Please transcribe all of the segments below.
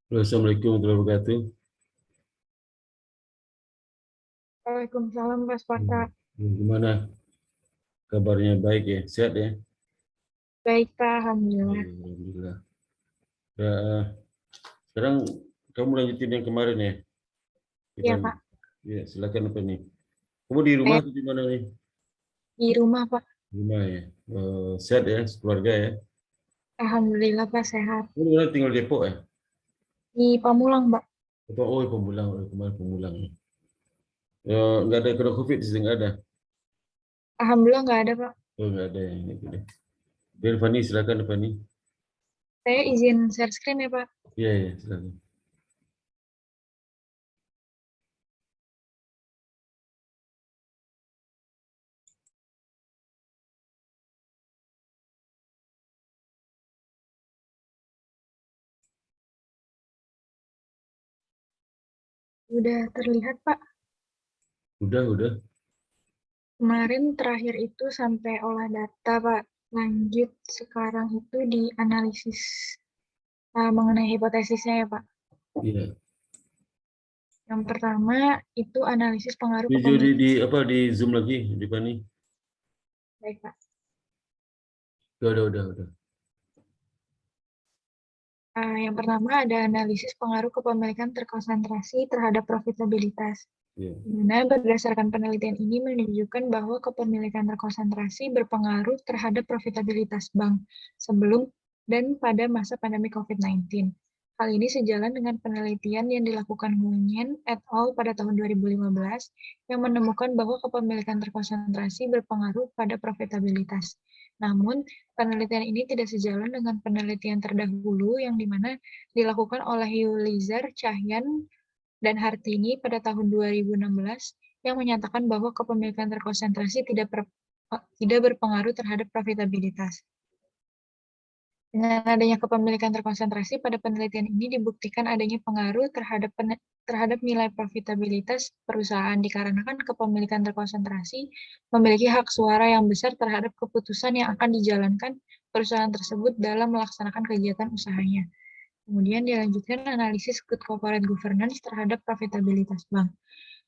Assalamualaikum warahmatullahi wabarakatuh. Waalaikumsalam, Pak Sparta. Gimana kabarnya? Baik ya? Sehat ya? Baik, Pak. Alhamdulillah. Alhamdulillah. Ya, sekarang kamu lanjutin yang kemarin ya? Iya, Tiffany. Pak. Ya, silakan apa nih? Kamu di rumah Saya atau di mana nih? di rumah, Pak. Di rumah ya. Sehat ya, keluarga ya. Alhamdulillah, Pak. Sehat. Kamu di mana, tinggal di Depok ya? Di Pamulang, Pak. Atau Pemulang, kemarin Pemulang. Nggak ada kena COVID di sini, nggak ada. Alhamdulillah nggak ada, Pak. Oh, nggak ada yang gitu deh. Biar Fani, silakan Fani. Saya izin share screen ya, Pak. Iya, iya, silakan. Udah terlihat, Pak. Udah. Kemarin terakhir itu sampai olah data, Pak. Lanjut sekarang itu di analisis mengenai hipotesisnya ya, Pak. Iya. Yang pertama itu analisis pengaruh Di, di, kepemilikan. di apa di Zoom lagi di Fani? Baik, Pak. Udah. Yang pertama ada analisis pengaruh kepemilikan terkonsentrasi terhadap profitabilitas. Iya. Di mana berdasarkan penelitian ini menunjukkan bahwa kepemilikan terkonsentrasi berpengaruh terhadap profitabilitas bank sebelum dan pada masa pandemi COVID-19. Hal ini sejalan dengan penelitian yang dilakukan Nguyen et al. Pada tahun 2015 yang menemukan bahwa kepemilikan terkonsentrasi berpengaruh pada profitabilitas. Namun, penelitian ini tidak sejalan dengan penelitian terdahulu yang dimana dilakukan oleh Yulizar, Cahyan, dan Hartini pada tahun 2016 yang menyatakan bahwa kepemilikan terkonsentrasi tidak berpengaruh terhadap profitabilitas. Dengan adanya kepemilikan terkonsentrasi pada penelitian ini dibuktikan adanya pengaruh terhadap nilai profitabilitas perusahaan dikarenakan kepemilikan terkonsentrasi memiliki hak suara yang besar terhadap keputusan yang akan dijalankan perusahaan tersebut dalam melaksanakan kegiatan usahanya. Kemudian dilanjutkan analisis good corporate governance terhadap profitabilitas bank.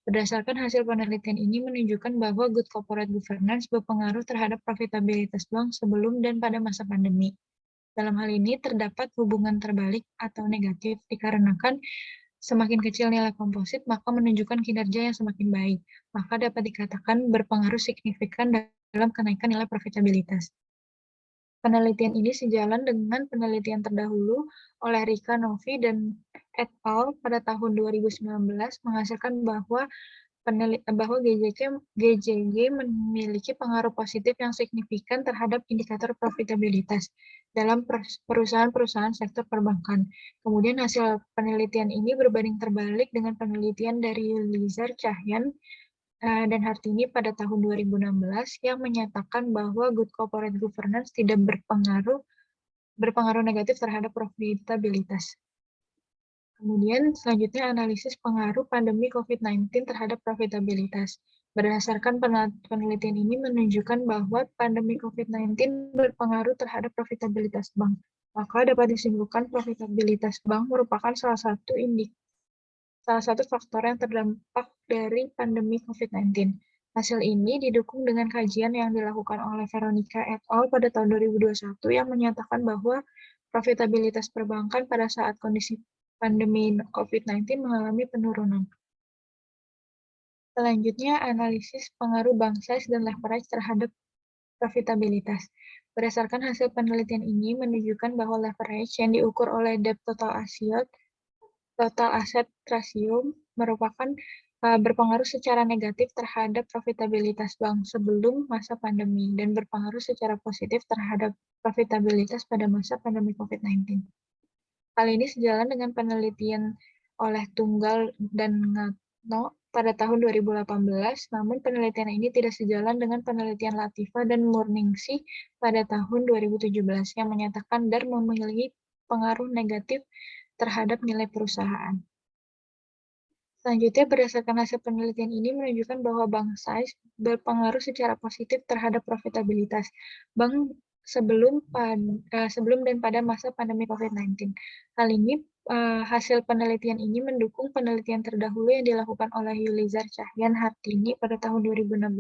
Berdasarkan hasil penelitian ini menunjukkan bahwa good corporate governance berpengaruh terhadap profitabilitas bank sebelum dan pada masa pandemi. Dalam hal ini terdapat hubungan terbalik atau negatif dikarenakan semakin kecil nilai komposit maka menunjukkan kinerja yang semakin baik. Maka dapat dikatakan berpengaruh signifikan dalam kenaikan nilai profitabilitas. Penelitian ini sejalan dengan penelitian terdahulu oleh Rika Novi dan et al. Pada tahun 2019 menghasilkan bahwa GJG memiliki pengaruh positif yang signifikan terhadap indikator profitabilitas dalam perusahaan-perusahaan sektor perbankan. Kemudian hasil penelitian ini berbanding terbalik dengan penelitian dari Yulizar, Cahyan, dan Hartini pada tahun 2016 yang menyatakan bahwa good corporate governance tidak berpengaruh negatif terhadap profitabilitas. Kemudian selanjutnya analisis pengaruh pandemi COVID-19 terhadap profitabilitas. Berdasarkan penelitian ini menunjukkan bahwa pandemi COVID-19 berpengaruh terhadap profitabilitas bank. Maka dapat disimpulkan profitabilitas bank merupakan salah satu faktor yang terdampak dari pandemi COVID-19. Hasil ini didukung dengan kajian yang dilakukan oleh Veronica et al. Pada tahun 2021 yang menyatakan bahwa profitabilitas perbankan pada saat kondisi pandemi COVID-19 mengalami penurunan. Selanjutnya, analisis pengaruh bank size dan leverage terhadap profitabilitas. Berdasarkan hasil penelitian ini menunjukkan bahwa leverage yang diukur oleh debt total asset ratio merupakan berpengaruh secara negatif terhadap profitabilitas bank sebelum masa pandemi dan berpengaruh secara positif terhadap profitabilitas pada masa pandemi COVID-19. Hal ini sejalan dengan penelitian oleh Tunggal dan Ngatno pada tahun 2018, namun penelitian ini tidak sejalan dengan penelitian Latifa dan Murningsih pada tahun 2017 yang menyatakan DAR memiliki pengaruh negatif terhadap nilai perusahaan. Selanjutnya, berdasarkan hasil penelitian ini menunjukkan bahwa bank size berpengaruh secara positif terhadap profitabilitas bank sebelum dan pada masa pandemi COVID-19. Hal ini Hasil penelitian ini mendukung penelitian terdahulu yang dilakukan oleh Yulizar Cahyan Hartini pada tahun 2016,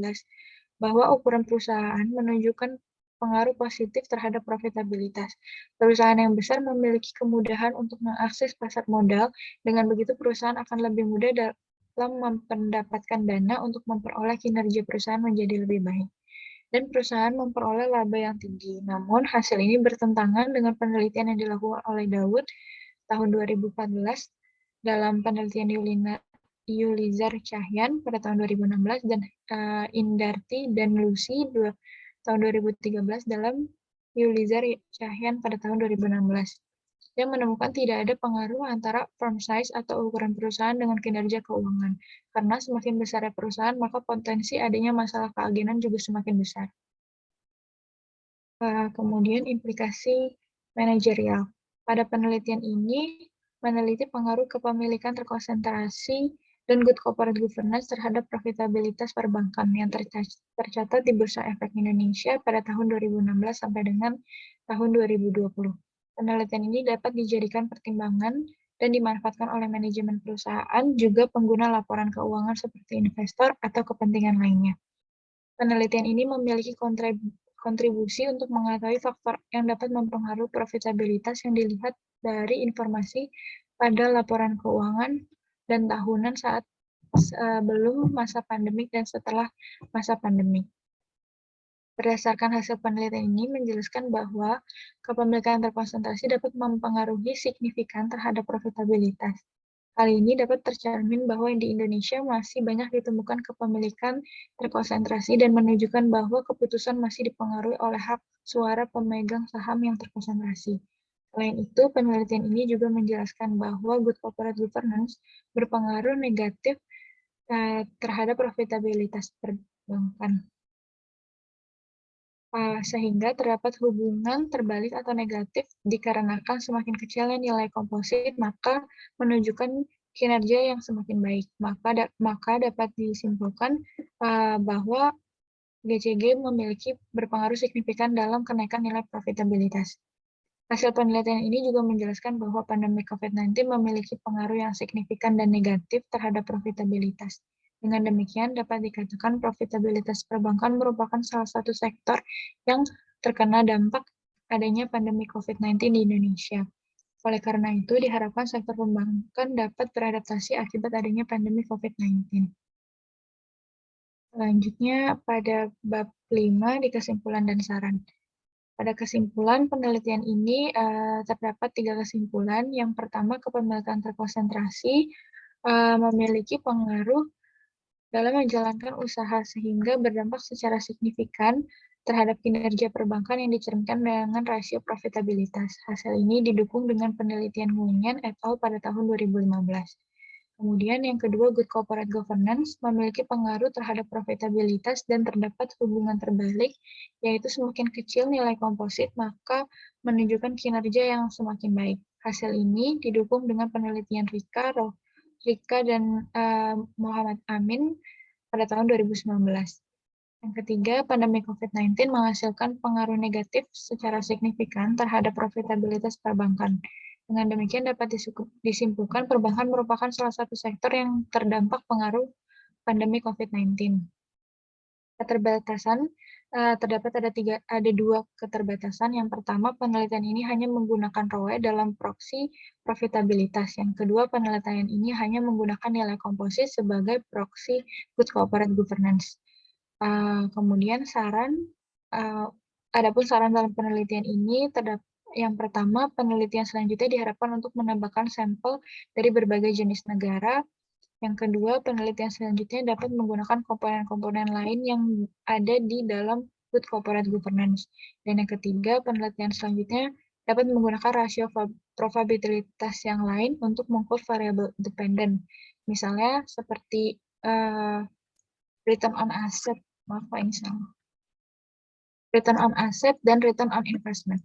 bahwa ukuran perusahaan menunjukkan pengaruh positif terhadap profitabilitas. Perusahaan yang besar memiliki kemudahan untuk mengakses pasar modal, dengan begitu perusahaan akan lebih mudah dalam mendapatkan dana untuk memperoleh kinerja perusahaan menjadi lebih baik, dan perusahaan memperoleh laba yang tinggi. Namun, hasil ini bertentangan dengan penelitian yang dilakukan oleh Daud tahun 2014 dalam penelitian Yulizar Cahyan pada tahun 2016 dan Indarti dan Lucy tahun 2013 dalam Yulizar Cahyan pada tahun 2016. Yang menemukan tidak ada pengaruh antara firm size atau ukuran perusahaan dengan kinerja keuangan. Karena semakin besar perusahaan, maka potensi adanya masalah keagenan juga semakin besar. Kemudian implikasi manajerial. Pada penelitian ini, meneliti pengaruh kepemilikan terkonsentrasi dan good corporate governance terhadap profitabilitas perbankan yang tercatat di Bursa Efek Indonesia pada tahun 2016 sampai dengan tahun 2020. Penelitian ini dapat dijadikan pertimbangan dan dimanfaatkan oleh manajemen perusahaan, juga pengguna laporan keuangan seperti investor atau kepentingan lainnya. Penelitian ini memiliki kontribusi untuk mengetahui faktor yang dapat mempengaruhi profitabilitas yang dilihat dari informasi pada laporan keuangan dan tahunan saat sebelum masa pandemik dan setelah masa pandemik. Berdasarkan hasil penelitian ini menjelaskan bahwa kepemilikan terkonsentrasi dapat mempengaruhi signifikan terhadap profitabilitas. Hal ini dapat tercermin bahwa di Indonesia masih banyak ditemukan kepemilikan terkonsentrasi dan menunjukkan bahwa keputusan masih dipengaruhi oleh hak suara pemegang saham yang terkonsentrasi. Selain itu, penelitian ini juga menjelaskan bahwa good corporate governance berpengaruh negatif terhadap profitabilitas perbankan. Sehingga terdapat hubungan terbalik atau negatif dikarenakan semakin kecilnya nilai komposit, maka menunjukkan kinerja yang semakin baik. Maka dapat disimpulkan bahwa GCG memiliki berpengaruh signifikan dalam kenaikan nilai profitabilitas. Hasil penelitian ini juga menjelaskan bahwa pandemi COVID-19 memiliki pengaruh yang signifikan dan negatif terhadap profitabilitas. Dengan demikian, dapat dikatakan profitabilitas perbankan merupakan salah satu sektor yang terkena dampak adanya pandemi COVID-19 di Indonesia. Oleh karena itu, diharapkan sektor perbankan dapat beradaptasi akibat adanya pandemi COVID-19. Selanjutnya, pada bab 5 di kesimpulan dan saran. Pada kesimpulan penelitian ini terdapat 3 kesimpulan. Yang pertama, kepemilikan terkonsentrasi memiliki pengaruh dalam menjalankan usaha sehingga berdampak secara signifikan terhadap kinerja perbankan yang dicerminkan dengan rasio profitabilitas. Hasil ini didukung dengan penelitian Nguyen et al. Pada tahun 2015. Kemudian yang kedua, good corporate governance memiliki pengaruh terhadap profitabilitas dan terdapat hubungan terbalik, yaitu semakin kecil nilai komposit, maka menunjukkan kinerja yang semakin baik. Hasil ini didukung dengan penelitian Rika dan Muhammad Amin pada tahun 2019. Yang ketiga, pandemi COVID-19 menghasilkan pengaruh negatif secara signifikan terhadap profitabilitas perbankan. Dengan demikian dapat disimpulkan perbankan merupakan salah satu sektor yang terdampak pengaruh pandemi COVID-19. Keterbatasan terdapat ada 2 keterbatasan. Yang pertama, penelitian ini hanya menggunakan ROE dalam proksi profitabilitas. Yang kedua, penelitian ini hanya menggunakan nilai komposit sebagai proksi good corporate governance. Kemudian adapun saran dalam penelitian ini terdapat yang pertama, penelitian selanjutnya diharapkan untuk menambahkan sampel dari berbagai jenis negara. Yang kedua, penelitian selanjutnya dapat menggunakan komponen-komponen lain yang ada di dalam good corporate governance. Dan yang ketiga, penelitian selanjutnya dapat menggunakan rasio probabilitas yang lain untuk mengukur variabel dependent. Misalnya seperti return on asset, maaf Pak ini salah. Return on asset dan return on investment.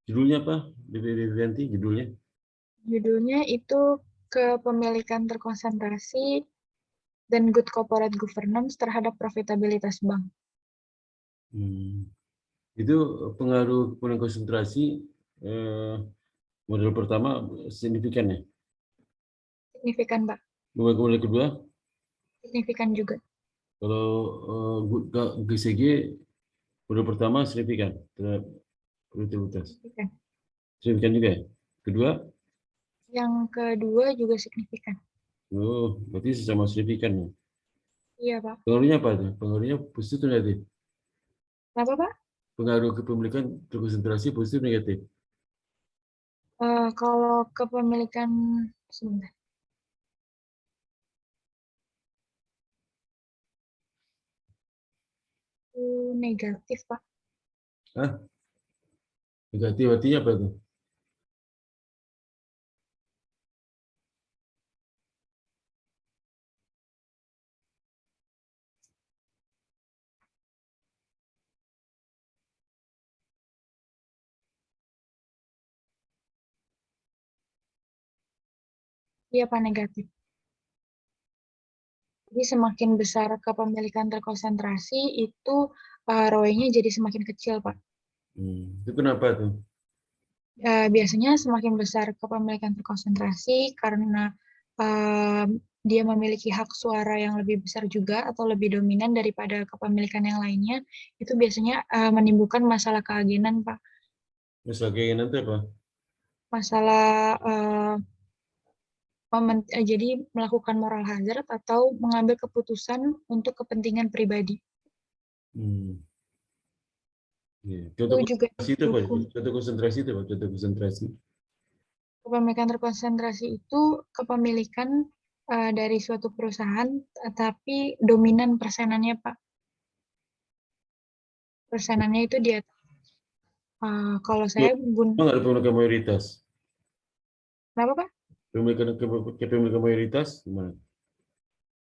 Judulnya apa? Nanti judulnya? Judulnya itu kepemilikan terkonsentrasi dan good corporate governance terhadap profitabilitas bank. Itu pengaruh penurunan konsentrasi model pertama signifikan ya. Signifikan, Pak. Model kedua, Signifikan juga. kalau GCG model pertama signifikan terhadap produktivitas. Signifikan. Signifikan juga ya. Kedua, Yang kedua juga signifikan. oh berarti sama signifikan ya. Iya, Pak. Pengaruhnya apa tuh? Pengaruhnya positif atau negatif? Kenapa, Pak? Pengaruh kepemilikan terkonsentrasi positif atau negatif? Kalau kepemilikan, sebentar. Negatif, Pak. Hah? Negatif artinya apa tuh? Iya, Pak, negatif. Jadi semakin besar kepemilikan terkonsentrasi, itu ROE-nya jadi semakin kecil, Pak. Itu kenapa tuh? Biasanya semakin besar kepemilikan terkonsentrasi karena dia memiliki hak suara yang lebih besar juga atau lebih dominan daripada kepemilikan yang lainnya, itu biasanya menimbulkan masalah keagenan, Pak. Misal kayak nanti apa? Masalah jadi melakukan moral hazard atau mengambil keputusan untuk kepentingan pribadi. Hmm. Iya. Itu Contoh juga konsentrasi itu apa? didukung. Contoh konsentrasi itu apa? Contoh konsentrasi. Kepemilikan terkonsentrasi itu kepemilikan dari suatu perusahaan, tapi dominan persenannya, Pak. Persenannya itu dia. Kalau saya Memang ada pemilikan mayoritas. kenapa, Pak? Kepemilikan mayoritas gimana?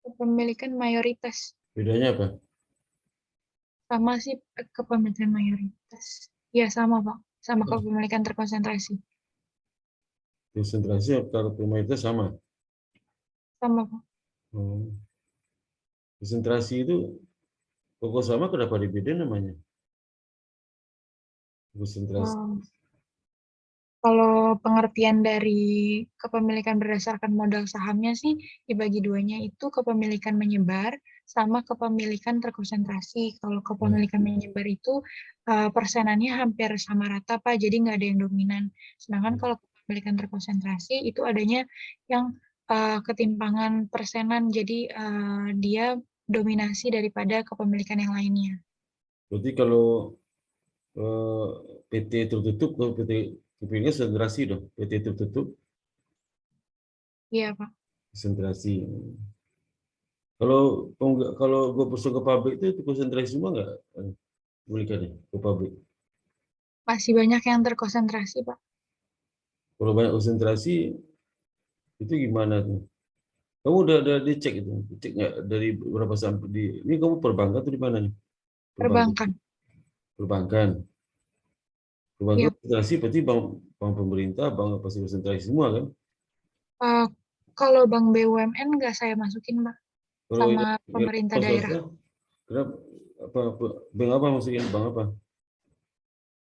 Kepemilikan mayoritas. Bedanya apa? Sama sih kepemilikan mayoritas. Ya sama, Pak. Sama kepemilikan terkonsentrasi. Konsentrasi kalau mayoritas sama. Sama, Pak. Oh. Konsentrasi itu pokok sama kenapa dibeda namanya? Konsentrasi. Um, Kalau pengertian dari kepemilikan berdasarkan modal sahamnya sih dibagi duanya itu kepemilikan menyebar sama kepemilikan terkonsentrasi. Kalau Nah, kepemilikan menyebar itu persenannya hampir sama rata, Pak, jadi nggak ada yang dominan. Sedangkan kalau kepemilikan terkonsentrasi itu adanya yang ketimpangan persenan, jadi dia dominasi daripada kepemilikan yang lainnya. berarti kalau eh, PT tertutup, kalau PT kepemilikan konsentrasi dong. PT tertutup, Iya, Pak. konsentrasi. Kalau kalau gue masuk ke pabrik itu konsentrasi semua nggak kepemilikannya ke pabrik? Masih banyak yang terkonsentrasi, Pak. Kalau banyak konsentrasi itu gimana tuh? Kamu udah dicek itu, dicek nggak dari berapa sampai di ini kamu perbankan atau di mana nih? Perbankan, Perbankan. perbankan, perbankan Iya. konsentrasi berarti bank bank pemerintah, bank pasti konsentrasi semua kan? Eh, Kalau bank BUMN nggak saya masukin, Mbak, Kalau sama yang pemerintah bank daerah. swasta, kenapa bank apa maksudnya bank apa?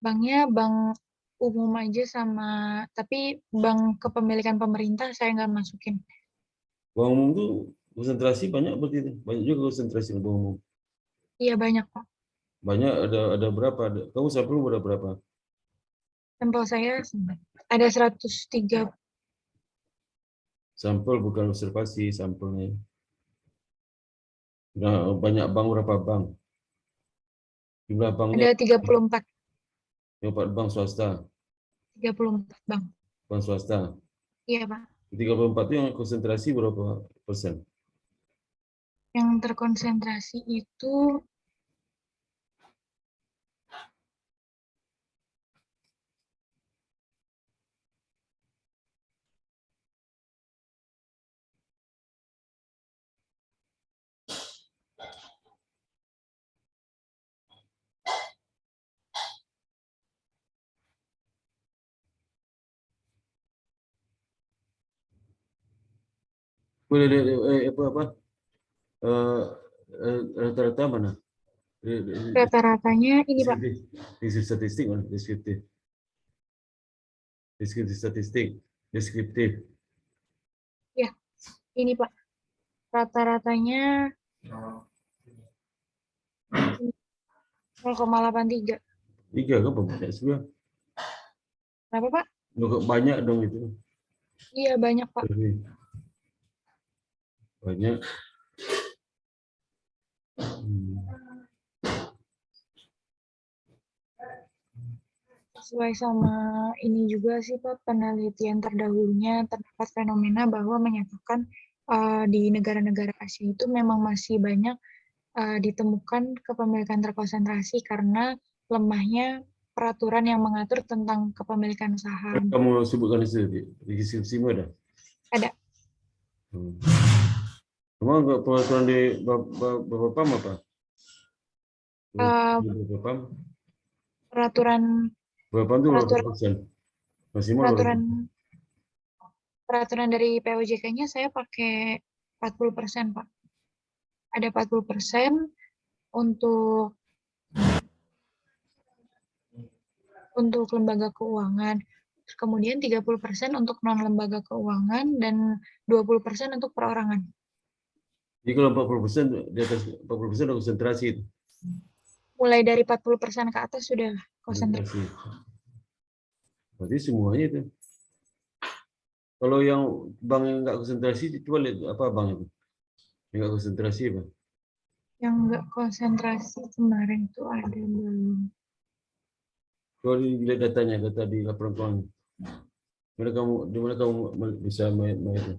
Banknya bank umum aja sama, tapi bank kepemilikan pemerintah saya nggak masukin. Bank umum tuh konsentrasi banyak berarti itu. Banyak juga konsentrasi di bank umum. Iya banyak, Pak. Banyak ada berapa? Kamu sampel berapa berapa? Sampel saya ada 103. Sampel bukan observasi, sampelnya. Nah, banyak bank berapa bank? Jumlah banknya Ada 34. empat bank swasta, 34 bank. bank swasta. Iya, Pak. 34 itu yang konsentrasi berapa persen? Yang terkonsentrasi itu Boleh apa apa? Eh, rata-rata mana? Rata-ratanya ini, Pak. Deskriptif statistik, deskriptif. Deskriptif statistik, deskriptif. Ya, ini, Pak. Rata-ratanya 0,83. 3 kan banyak juga. Kenapa, Pak? Banyak dong itu. Iya, banyak, Pak. Banyak. Sesuai sama ini juga sih, Pak, penelitian terdahulunya terdapat fenomena bahwa menyatakan di negara-negara Asia itu memang masih banyak ditemukan kepemilikan terkonsentrasi karena lemahnya peraturan yang mengatur tentang kepemilikan saham. Kamu sebutkan itu di deskripsimu ada? Ada. Kamu nggak peraturan di Bapam apa? Uh, Bapam? peraturan Bapam itu berapa peraturan persen? Maksimal berapa? peraturan peraturan dari POJK-nya saya pakai 40%, Pak. Ada 40% untuk lembaga keuangan. Kemudian 30% untuk non-lembaga keuangan dan 20% untuk perorangan. Jadi kalau 40%, di atas 40% ada konsentrasi itu. Mulai dari 40% ke atas sudah konsentrasi. Berarti semuanya itu. Kalau yang bank yang nggak konsentrasi, coba lihat apa bank itu? Yang nggak konsentrasi apa? Yang nggak konsentrasi kemarin itu ada belum? Coba dilihat datanya, data di laporan keuangan. Di mana kamu bisa main itu?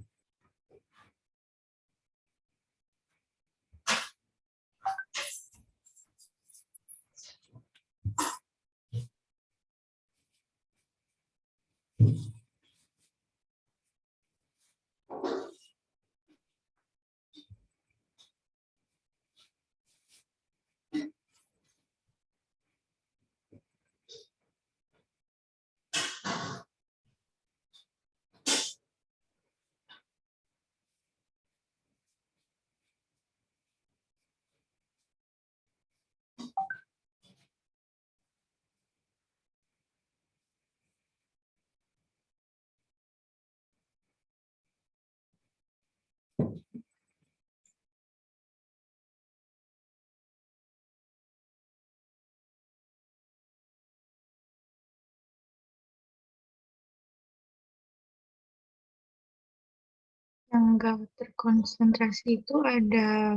Yang nggak terkonsentrasi itu ada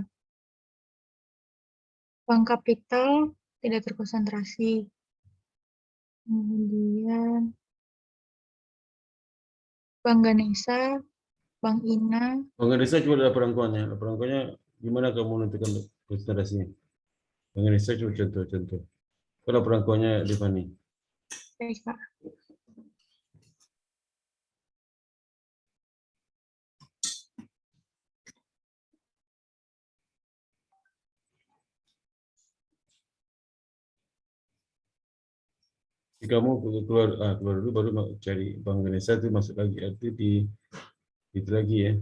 bank kapital tidak terkonsentrasi. Kemudian Bank Ganesha, Bank Ina. Bank Indonesia coba laporan keuangannya. Laporan keuangannya gimana kamu menentukan konsentrasinya? Bank Indonesia coba contoh. Kalau laporan keuangannya di Fani. Baik, Pak. Jadi kamu keluar dulu baru cari Bank Indonesia itu masuk lagi itu di itu lagi ya.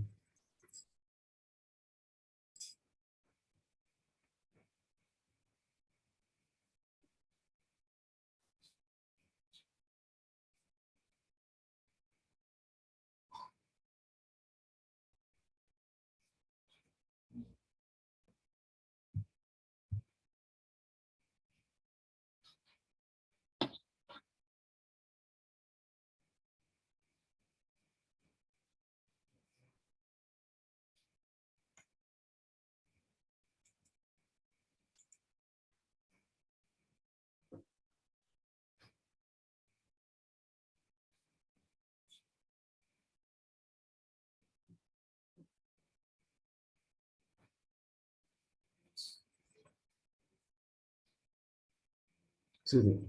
Sini.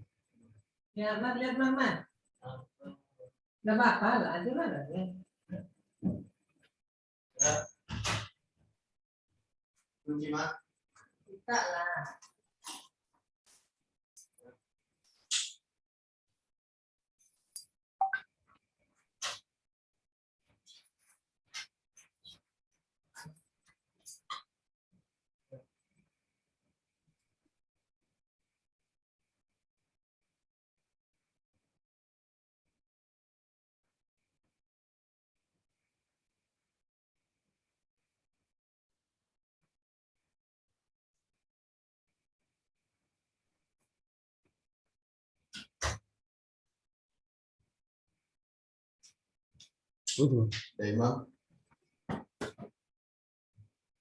Ya, Mat, lihat Mama. Nggak apa-apa, lah aja lah. Kunci, Mat. Kita lah. Betul.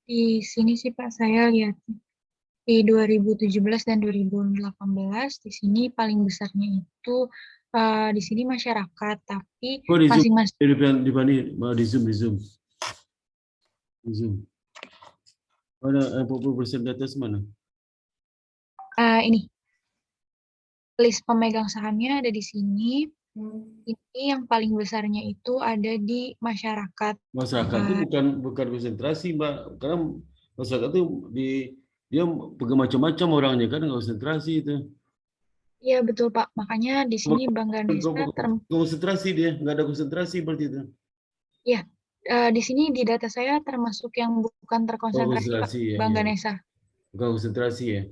Di sini sih Pak, saya lihat di 2017 dan 2018 di sini paling besarnya itu di sini masyarakat, tapi Kok di Zoom? masing-masing Di mana? Di Zoom, di Zoom. Di Zoom. Mana 40% di atas mana? ini list pemegang sahamnya ada di sini. Ini yang paling besarnya itu ada di masyarakat. Masyarakat itu bukan konsentrasi, Mbak. Karena masyarakat itu dia pegang macam-macam orangnya kan, nggak konsentrasi itu. Iya betul Pak, makanya di sini Bank Ganesha Konsentrasi dia, nggak ada konsentrasi berarti itu. ya di sini di data saya termasuk yang bukan terkonsentrasi Pak, Konsentrasi ya, Bank ya. Ganesha. Bukan konsentrasi ya.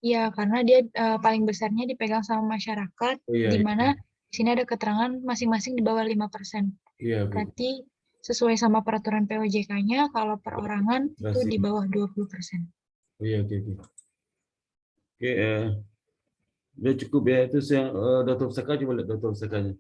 Iya, karena dia paling besarnya dipegang sama masyarakat, Oh iya, di iya. mana di sini ada keterangan masing-masing di bawah 5%. Iya, oke. Berarti sesuai sama peraturan POJK-nya, kalau perorangan itu Konsentrasi. di bawah 20%. Oh iya, oke, oke. Oke, udah cukup ya. Terus yang Dr. Saka, coba lihat Dr. Sakanya.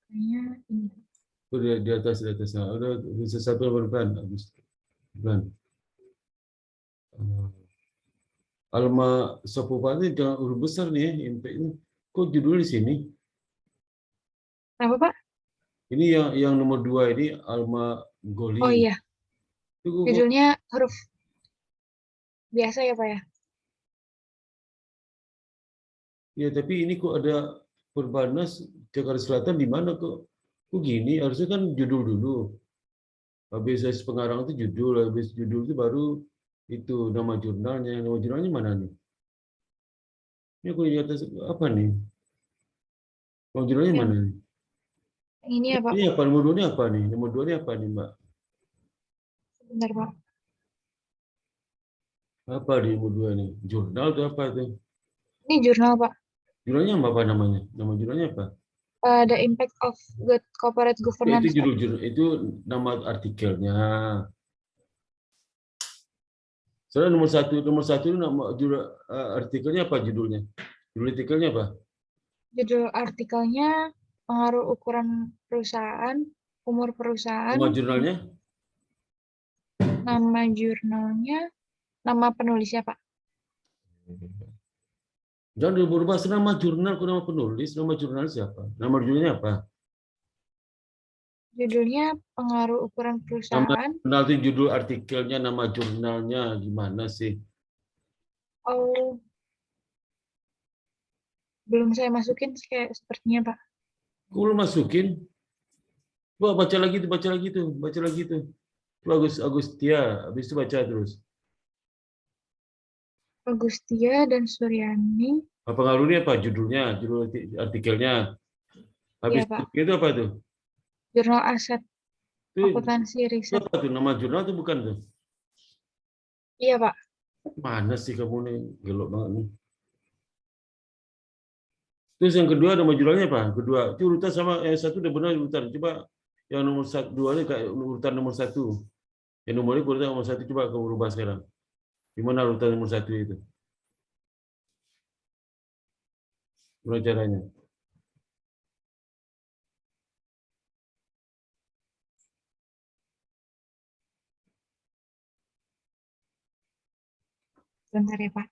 Kayaknya ini. Oh, di atas, di atas. Nah, udah bisa satu berperan. Habis. Pelan. Alma Sapupati jangan huruf besar nih ya, impact ini. Kok judul di sini? Kenapa Pak? Ini yang nomor 2 ini Alma Goli. Oh iya, Itu kok, judulnya huruf biasa ya Pak ya? ya tapi ini kok ada Perbanas Jakarta Selatan di mana kok? Kok gini? Harusnya kan judul dulu. Habis pengarang itu judul, habis judul itu baru itu nama jurnalnya. Nama jurnalnya mana nih? Ini aku di atas apa nih? Nama jurnalnya Yang mana nih? ini ya Pak, Ini apa? Nomor 2 ini apa nih? Nomor 2 ini apa nih, Mbak? sebentar Pak. Apa di nomor 2 nih? Jurnal itu apa itu? Ini jurnal Pak. Jurnalnya apa namanya? Nama jurnalnya apa? The Impact of Good Corporate Itu Governance Pak. judul itu nama artikelnya. Soalnya nomor satu itu nama judul artikelnya apa judulnya? Judul artikelnya apa? Judul artikelnya pengaruh ukuran perusahaan, umur perusahaan, Nama jurnalnya? nama jurnalnya, nama penulisnya Pak. Jangan berubah nama jurnal ke nama penulis. Nama jurnal siapa? Nama jurnalnya apa? Judulnya pengaruh ukuran Nama perusahaan. jurnal itu judul artikelnya, nama jurnalnya gimana sih? Oh, belum saya masukin kayak sepertinya Pak. Kok lu masukin? Wah, baca lagi tuh, baca lagi tuh, baca lagi tuh. Itu Agustia, habis itu baca terus. Agustia dan Suryani. Pengaruhnya apa? Judulnya, judul artikelnya. Habis Iya Pak. itu apa tuh? Jurnal Aset Itu, Akuntansi itu Riset. apa tuh? Nama jurnal tuh bukan tuh? Iya Pak. Mana sih kamu nih? Gelok banget nih. Terus yang kedua nama jurnalnya apa? Kedua, itu urutan sama yang satu udah benar urutan. Coba yang nomor satu, dua ini kayak urutan nomor satu. Yang nomornya urutan nomor satu coba kamu rubah sekarang. Gimana urutan nomor satu itu? Gimana caranya? Bentar ya Pak.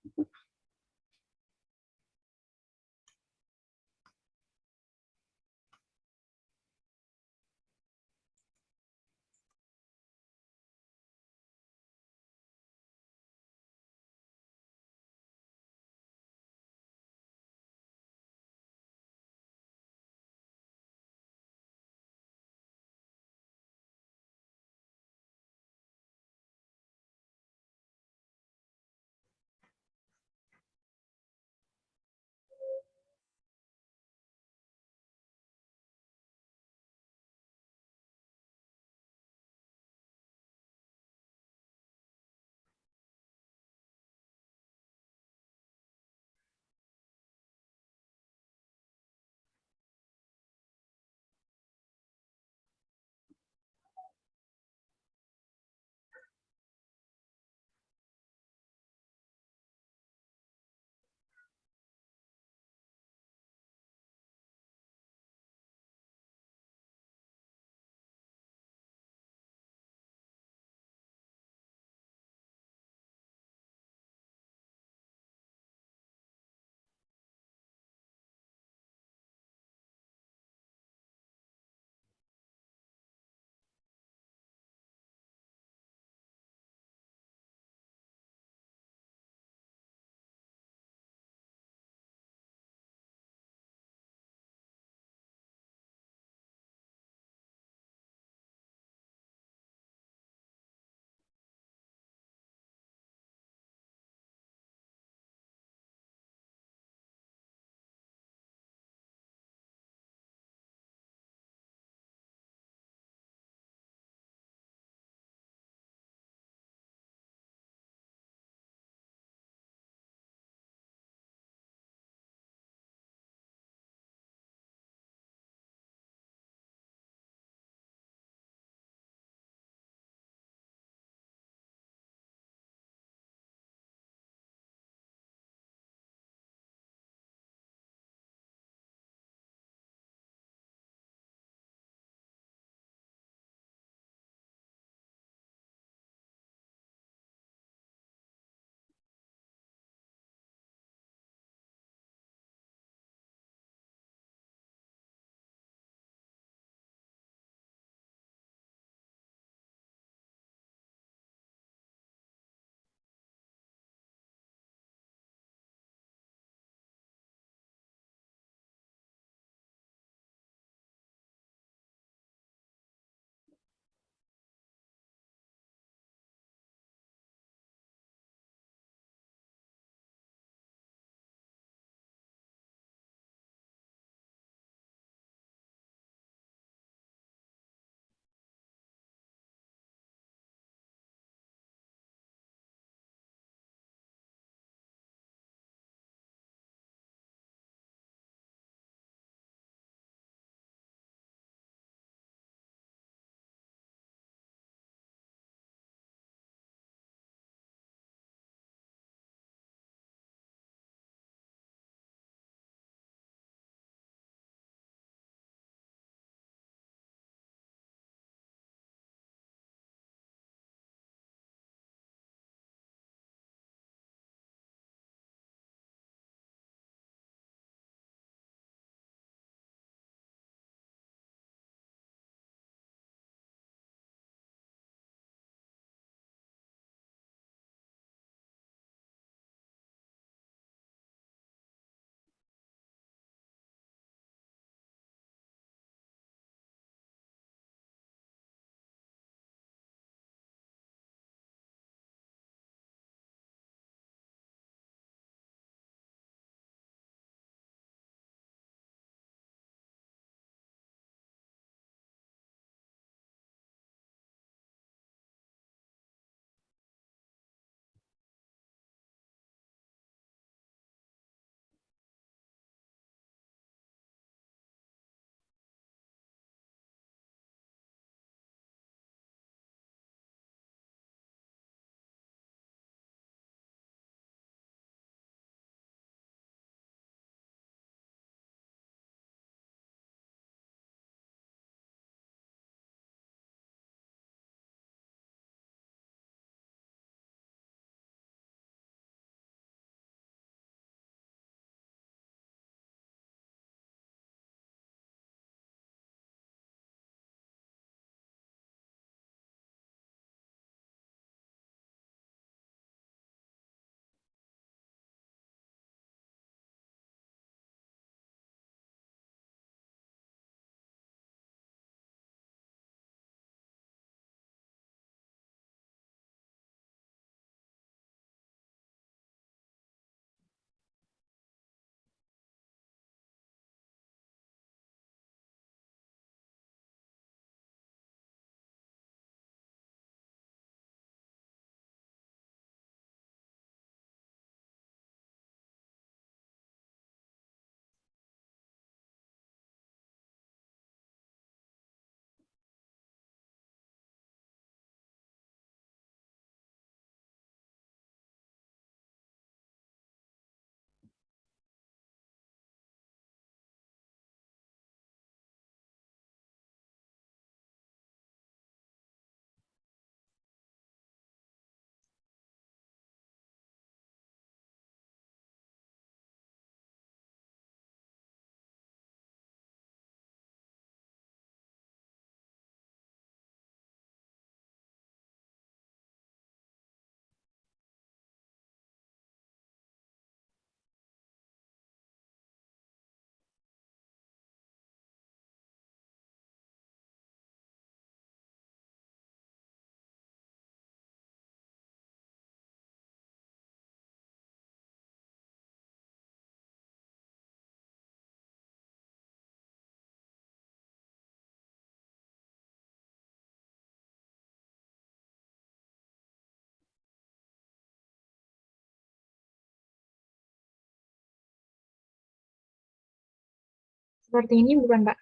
Seperti ini bukan, Pak?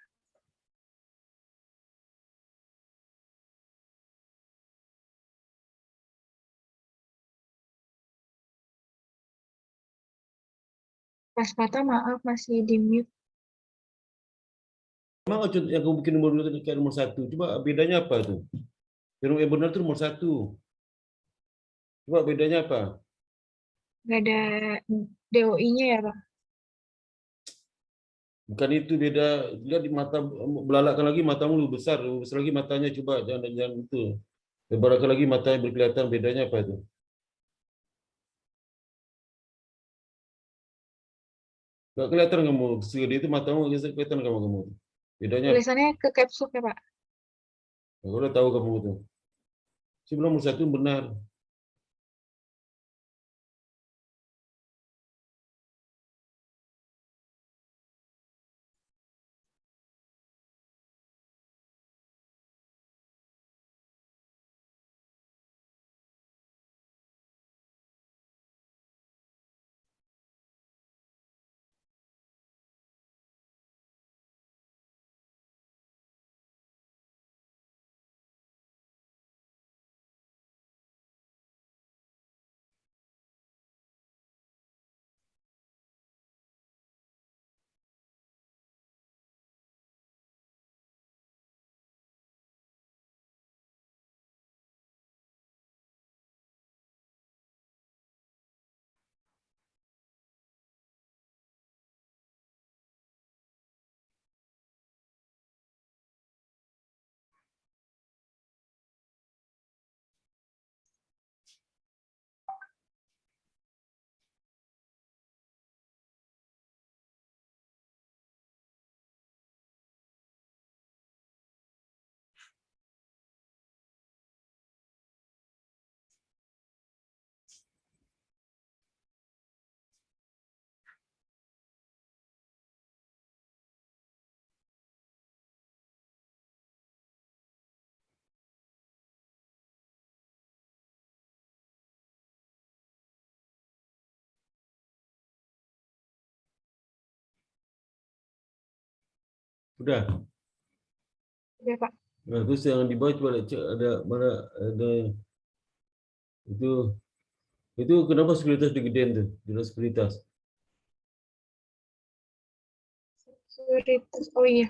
Pas patah, maaf, masih di mute. Memang yang kamu bikin nomor 2 kayak nomor 1. Coba bedanya apa tuh? Yang benar itu nomor 1. Coba bedanya apa? Nggak ada DOI-nya ya, Pak? Bukan itu beda. Lihat di mata, belalakkan lagi matamu lebih besar lagi matanya. Coba jangan itu. Lebarkan lagi matanya berkelihatan, bedanya apa itu? Nggak kelihatan kamu. Segede itu matamu kelihatan kamu. Bedanya apa? Tulisannya ke caps lock ya, Pak? Aku udah tahu kamu itu. Sebelum nomor 1 benar. Udah. Udah, Pak. Nah, terus yang di bawah coba cek ada mana ada itu kenapa sekuritas digedein tuh? Jelas sekuritas. Sekuritas. Oh iya.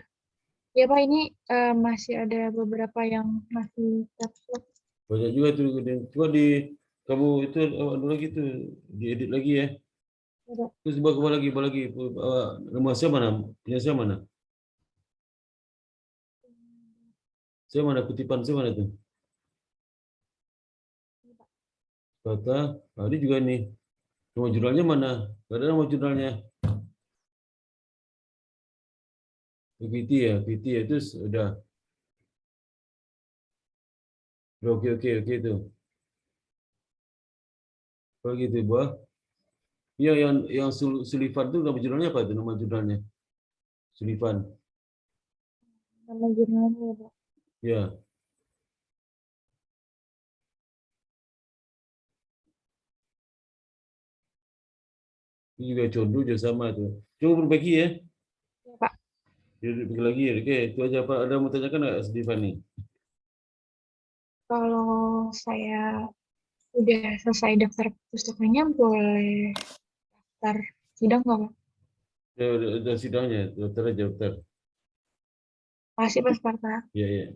Ya, Pak, ini masih ada beberapa yang masih caps lock. Banyak juga tuh gedein. Coba kamu itu ada lagi tuh diedit lagi ya. Ada. Terus bawa lagi. Nama saya mana? Punya saya mana? Saya mana? Kutipan saya mana tuh? Kata, ini juga nih. Nama jurnalnya mana? Gak ada nama jurnalnya. PT ya. Terus udah. Oke tuh. Kalau gitu, buah. Ya, yang Sullivan tuh nama jurnalnya apa tuh? Nama jurnalnya Sullivan. Nama jurnalnya ya, Pak. Ya, itu juga contoh juga sama tuh. Coba perbaiki ya. Ya, Pak. Perbaiki lagi ya. Oke, itu aja Pak. Ada mau tanyakan nggak, Sullivan nih? Kalau saya udah selesai daftar pustakannya, boleh daftar sidang nggak, Pak? Ya, udah sidangnya, daftar aja daftar. Makasih, Pak Sparta. Ya.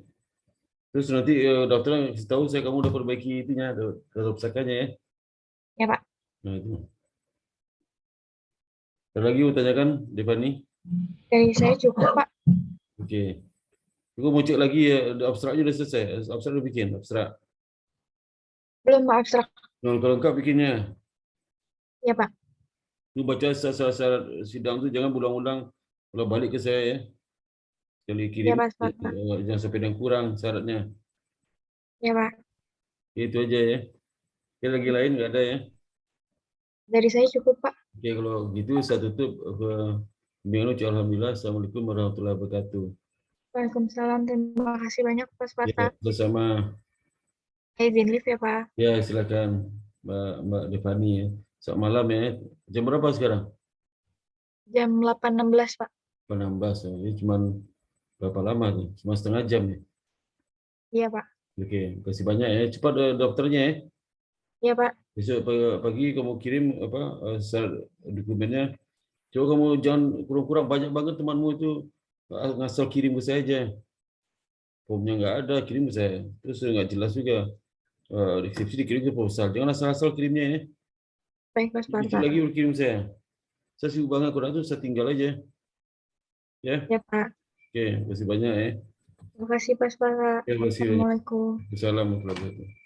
Terus nanti daftar kasih tahu saya kamu udah perbaiki itunya, daftar pusakanya ya. Ya, Pak. Nah itu. Ada lagi mau tanyakan, Devani? Dari saya cukup, Pak. Oke. Aku mau cek lagi ya, abstraknya udah selesai. Abstrak udah bikin, abstrak. Belum, Pak, abstrak. Nah, kalau lengkap bikinnya. Ya, Pak. Lu baca syarat sidang tuh jangan ulang-ulang kalau balik ke saya ya. Sekali Ya, kirim Pak Sparta. jangan sampai yang kurang syaratnya. Ya, Pak. Itu aja ya. Oke, lagi lain nggak ada ya. Dari saya cukup, Pak. Oke, kalau gitu saya tutup alhamdulillah. Assalamualaikum warahmatullahi wabarakatuh. Waalaikumsalam. Terima kasih banyak, Pak Sparta. Ya, bersama. Saya izin live ya, Pak. Ya, silakan Mbak Devani ya. Selamat malam ya. Jam berapa sekarang? Jam 8.16, Pak. penambah, ini cuman berapa lama tuh? Cuma setengah jam ya. Iya, Pak. Oke, kasih banyak ya. Cepat dokternya ya. Iya, Pak. Besok pagi kamu kirim apa dokumennya. Coba kamu jangan kurang-kurang, banyak banget temanmu itu ngasal kirim ke saya aja. Formnya nggak ada, kirim ke saya. Terus nggak jelas juga. Deskripsi dikirim ke proposal. Jangan asal-asal kirimnya ya. Baik, Mas Dikit Pak. lagi kirim saya. Saya sibuk banget, kurang itu saya tinggal aja. Ya, Ya, Pak. oke, kasih banyak ya. Terima kasih, Mas Pak. Ya, kasih banyak. Assalamualaikum. Assalamualaikum warahmatullahi wabarakatuh.